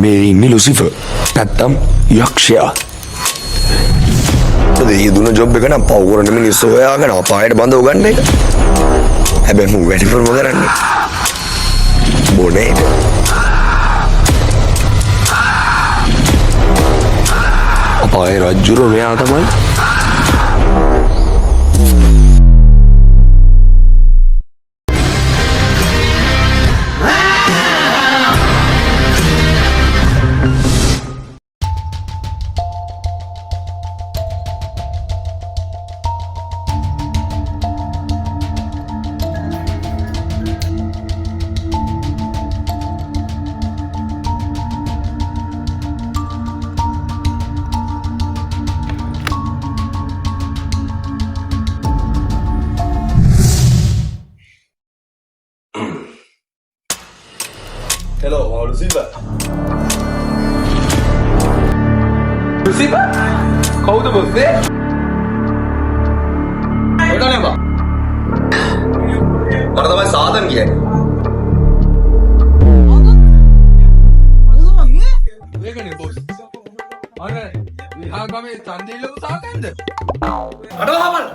මේ ඉන්නේ ලුසිෆර් නැත්තම් යක්ෂයා. ඒ දුන ජොබ් එක නම් පව් කරන මිනිස්සු හොයාගෙන අපායට බඳව ගන්න එක. හැබැයි මම වැඩිපුරම කරන්නේ බොනේ. අපායේ රජුරෝ මෙයා තමයි. Hello, Lucifer. Lucifer? කවුද බොස්සේ? එතන බා. මට තමයි සාදන් කියන්නේ. ඒකනේ බොස්. අර විහාගමේ ඡන්දෙල්ලක සාකන්ද? අඩවහමල්.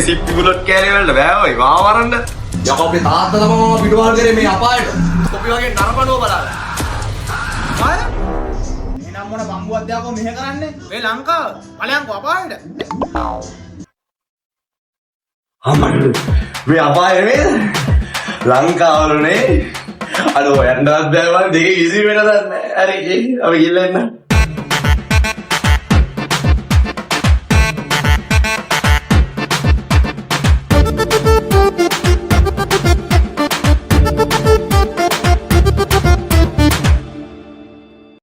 සිප්පි බුලට් කෑලි වලට බෑ ඔය මාව වරන්න. යකෝ අපේ තාත්තා තමයි මම පිටවල් කරේ මේ අපායට. කොපි වගේ නරඹනවා බලන්න. ආය? එනම් මොන බම්බුවක් දාකෝ මෙහෙ කරන්නේ? මේ ලංකාව ඵලයන්කෝ අපායට. අමල් මේ අපාය නේද? ලංකාවලනේ. අර හොයන්නවත් බෑ වань දෙකේ කිසි වෙනසක් නැහැ. හරි අපි ගිහලා එන්න.